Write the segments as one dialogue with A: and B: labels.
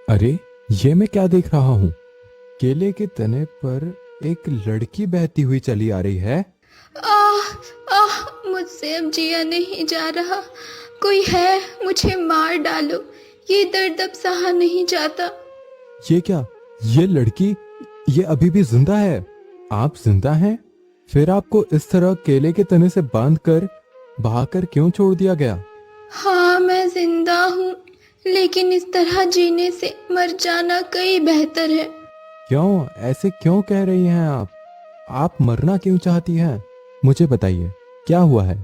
A: अरे, ये मैं क्या देख रहा हूँ? केले के तने पर एक लड़की बहती हुई चली आ रही है।
B: आह आह, मुझसे अब जिया नहीं जा रहा। कोई है, मुझे मार डालो। ये दर्द अब सहा नहीं जाता।
A: ये क्या? ये लड़की, ये अभी भी जिंदा है? आप जिंदा हैं? फिर आपको इस तरह केले के तने से बांधकर बहाकर क्यों छोड़ दिया गया?
B: हाँ, मैं जिंदा हूँ, लेकिन इस तरह जीने से मर जाना कहीं बेहतर है।
A: क्यों ऐसे क्यों कह रही हैं आप? आप मरना क्यों चाहती हैं? मुझे बताइए, क्या हुआ है?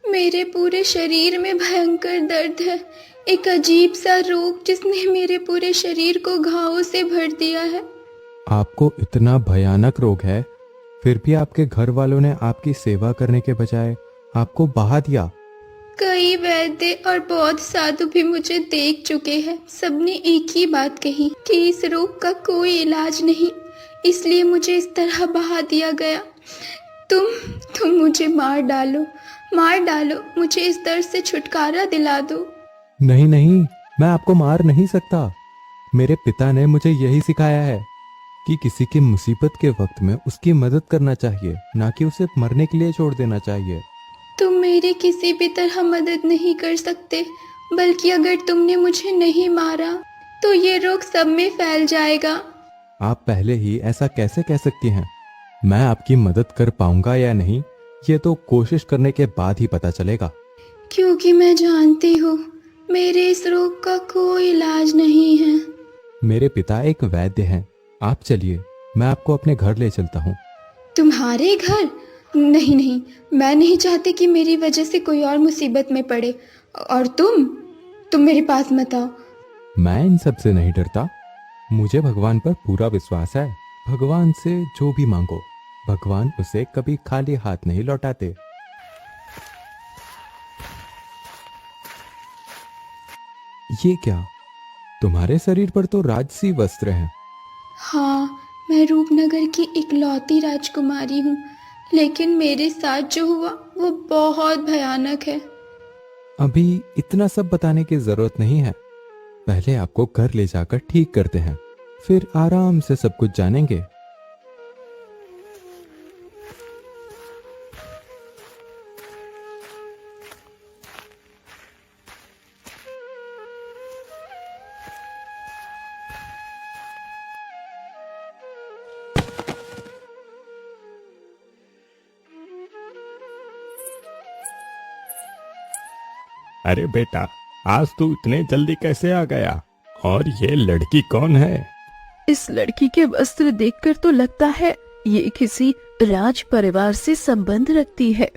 B: मेरे पूरे शरीर में भयंकर दर्द है। एक अजीब सा रोग जिसने मेरे पूरे शरीर को घावों से भर दिया है।
A: आपको इतना भयानक रोग है, फिर भी आपके घर वालों ने आपकी सेवा करने के बजाय आपको बहा दिया।
B: कई वैद्य और बौद्ध साधु भी मुझे देख चुके हैं। सबने एक ही बात कही कि इस रोग का कोई इलाज नहीं, इसलिए मुझे इस तरह बहा दिया गया। तुम तुम मुझे मार डालो, मार डालो, मुझे इस दर्द से छुटकारा दिला दो।
A: नहीं नहीं, मैं आपको मार नहीं सकता। मेरे पिता ने मुझे यही सिखाया है कि किसी की मुसीबत के वक्त में उसकी मदद करना चाहिए, ना कि उसे मरने के लिए छोड़ देना चाहिए।
B: तुम मेरी किसी भी तरह मदद नहीं कर सकते, बल्कि अगर तुमने मुझे नहीं मारा तो ये रोग सब में फैल जाएगा।
A: आप पहले ही ऐसा कैसे कह सकती हैं? मैं आपकी मदद कर पाऊंगा या नहीं, ये तो कोशिश करने के बाद ही पता चलेगा।
B: क्योंकि मैं जानती हूँ मेरे इस रोग का कोई इलाज नहीं है।
A: मेरे पिता एक वैद्य हैं। आप चलिए, मैं आपको अपने घर ले चलता हूँ।
B: तुम्हारे घर? नहीं नहीं, मैं नहीं चाहती कि मेरी वजह से कोई और मुसीबत में पड़े। और तुम मेरे पास मत आओ।
A: मैं इन सब से नहीं डरता। मुझे भगवान पर पूरा विश्वास है। भगवान से जो भी मांगो, भगवान उसे कभी खाली हाथ नहीं लौटाते। ये क्या? तुम्हारे शरीर पर तो राजसी वस्त्र हैं।
B: हाँ, मैं रूपनगर की इकलौती राजकुमारी हूँ, लेकिन मेरे साथ जो हुआ वो बहुत भयानक है।
A: अभी इतना सब बताने की जरूरत नहीं है। पहले आपको घर ले जाकर ठीक करते हैं, फिर आराम से सब कुछ जानेंगे।
C: अरे बेटा, आज तू इतने जल्दी कैसे आ गया? और ये लड़की कौन है?
D: इस लड़की के वस्त्र देखकर तो लगता है ये किसी राज परिवार से संबंध रखती है।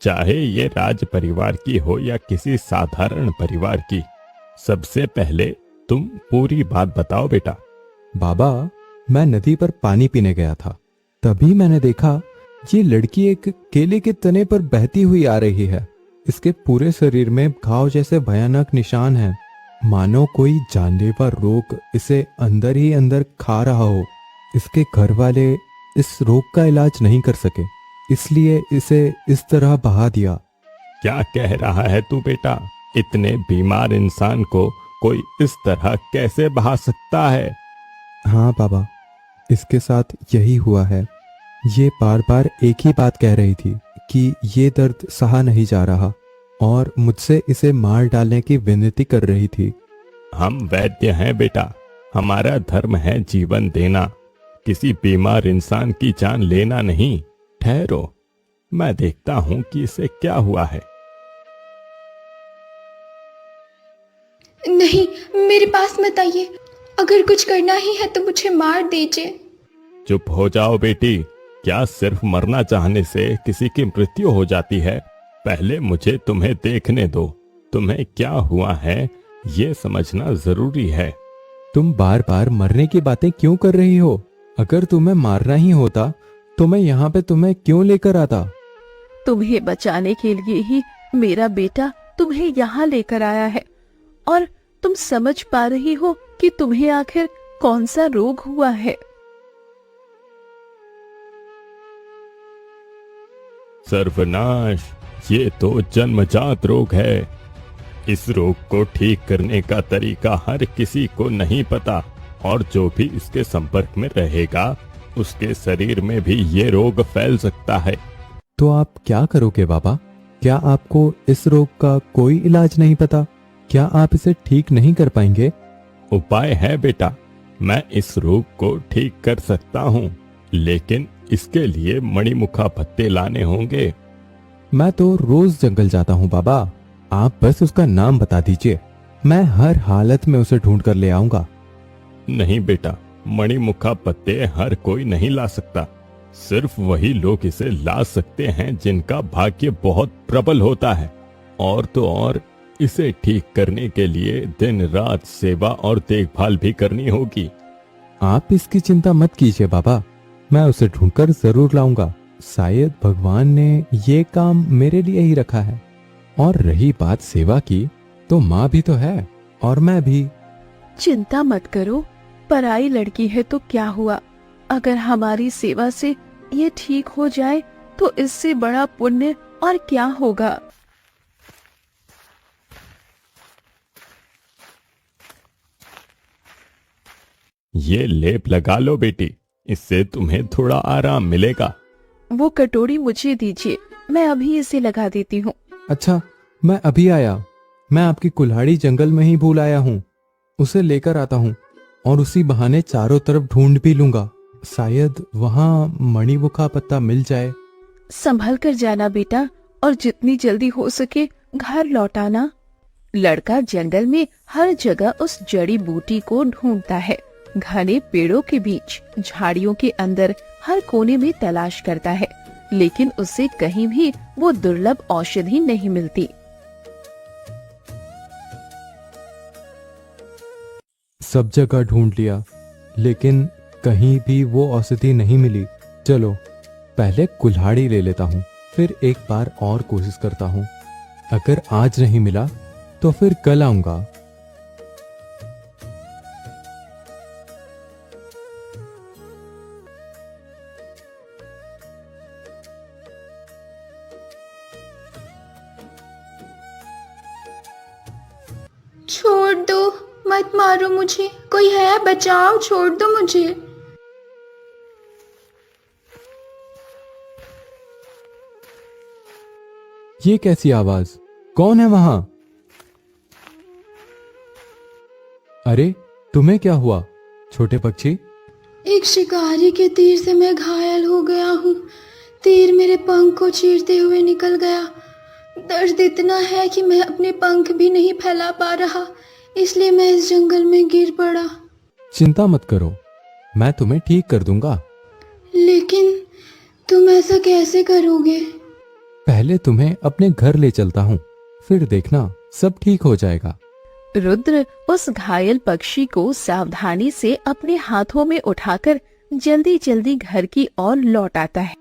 C: चाहे ये राज परिवार की हो या किसी साधारण परिवार की, सबसे पहले तुम पूरी बात बताओ बेटा।
A: बाबा, मैं नदी पर पानी पीने गया था। तभी मैंने देखा ये लड़की एक केले के तने पर बहती हुई आ रही है। इसके पूरे शरीर में घाव जैसे भयानक निशान हैं, मानो कोई जानलेवा रोग इसे अंदर ही अंदर खा रहा हो। इसके घर वाले इस रोग का इलाज नहीं कर सके, इसलिए इसे इस तरह बहा दिया।
C: क्या कह रहा है तू बेटा? इतने बीमार इंसान को कोई इस तरह कैसे बहा सकता है?
A: हाँ बाबा, इसके साथ यही हुआ है। ये बार बार एक ही बात कह रही थी कि ये दर्द सहा नहीं जा रहा, और मुझसे इसे मार डालने की विनती कर रही थी।
C: हम वैद्य हैं बेटा, हमारा धर्म है जीवन देना, किसी बीमार इंसान की जान लेना नहीं। ठहरो, मैं देखता हूं कि इसे क्या हुआ है।
B: नहीं, मेरे पास मत आइए। अगर कुछ करना ही है तो मुझे मार दीजिए।
C: चुप हो जाओ बेटी। क्या सिर्फ मरना चाहने से किसी की मृत्यु हो जाती है? पहले मुझे तुम्हें देखने दो। तुम्हें क्या हुआ है ये समझना जरूरी है।
A: तुम बार बार मरने की बातें क्यों कर रही हो? अगर तुम्हें मारना ही होता तो मैं यहाँ पे तुम्हें क्यों लेकर आता?
D: तुम्हें बचाने के लिए ही मेरा बेटा तुम्हें यहाँ लेकर आया है। और तुम समझ पा रही हो कि तुम्हें आखिर कौन सा रोग हुआ है?
C: सर्वनाश, ये तो जन्मजात रोग है। इस रोग को ठीक करने का तरीका हर किसी को नहीं पता, और जो भी इसके संपर्क में रहेगा उसके शरीर में भी ये रोग फैल सकता है।
A: तो आप क्या करोगे बाबा? क्या आपको इस रोग का कोई इलाज नहीं पता? क्या आप इसे ठीक नहीं कर पाएंगे?
C: उपाय है बेटा, मैं इस रोग को ठीक कर सकता हूँ, लेकिन इसके लिए मणिमुखा पत्ते लाने होंगे।
A: मैं तो रोज जंगल जाता हूँ बाबा, आप बस उसका नाम बता दीजिए, मैं हर हालत में उसे ढूंढ कर ले आऊंगा।
C: नहीं बेटा, मणिमुखा पत्ते हर कोई नहीं ला सकता, सिर्फ वही लोग इसे ला सकते हैं जिनका भाग्य बहुत प्रबल होता है। और तो और इसे ठीक करने के लिए दिन रात सेवा और देखभाल भी करनी होगी।
A: आप इसकी चिंता मत कीजिए बाबा, मैं उसे ढूंढकर जरूर लाऊंगा। शायद भगवान ने ये काम मेरे लिए ही रखा है। और रही बात सेवा की, तो माँ भी तो है और मैं भी।
D: चिंता मत करो, पराई लड़की है तो क्या हुआ, अगर हमारी सेवा से ये ठीक हो जाए तो इससे बड़ा पुण्य और क्या होगा।
C: ये लेप लगा लो बेटी, इससे तुम्हें थोड़ा आराम मिलेगा।
D: वो कटोरी मुझे दीजिए, मैं अभी इसे लगा देती हूँ।
A: अच्छा, मैं अभी आया। मैं आपकी कुल्हाड़ी जंगल में ही भूल आया हूँ, उसे लेकर आता हूँ और उसी बहाने चारों तरफ ढूंढ भी लूंगा, शायद वहाँ मणिमुखा पत्ता मिल जाए।
D: संभल कर जाना बेटा, और जितनी जल्दी हो सके घर लौटाना। लड़का जंगल में हर जगह उस जड़ी बूटी को ढूंढता है, घने पेड़ों के बीच, झाड़ियों के अंदर, हर कोने में तलाश करता है, लेकिन उसे कहीं भी वो दुर्लभ औषधि नहीं मिलती।
A: सब जगह ढूंढ लिया, लेकिन कहीं भी वो औषधि नहीं मिली। चलो पहले कुल्हाड़ी ले लेता हूँ, फिर एक बार और कोशिश करता हूँ। अगर आज नहीं मिला तो फिर कल आऊंगा।
B: छोड़ दो, मत मारो मुझे, कोई है, बचाओ, छोड़ दो मुझे।
A: ये कैसी आवाज? कौन है वहां? अरे तुम्हें क्या हुआ छोटे पक्षी?
B: एक शिकारी के तीर से मैं घायल हो गया हूँ। तीर मेरे पंख को चीरते हुए निकल गया। दर्द इतना है कि मैं अपने पंख भी नहीं फैला पा रहा, इसलिए मैं इस जंगल में गिर पड़ा।
A: चिंता मत करो, मैं तुम्हें ठीक कर दूंगा।
B: लेकिन तुम ऐसा कैसे करोगे?
A: पहले तुम्हें अपने घर ले चलता हूँ, फिर देखना सब ठीक हो जाएगा।
D: रुद्र उस घायल पक्षी को सावधानी से अपने हाथों में उठाकर जल्दी जल्दी घर की ओर लौट आता है।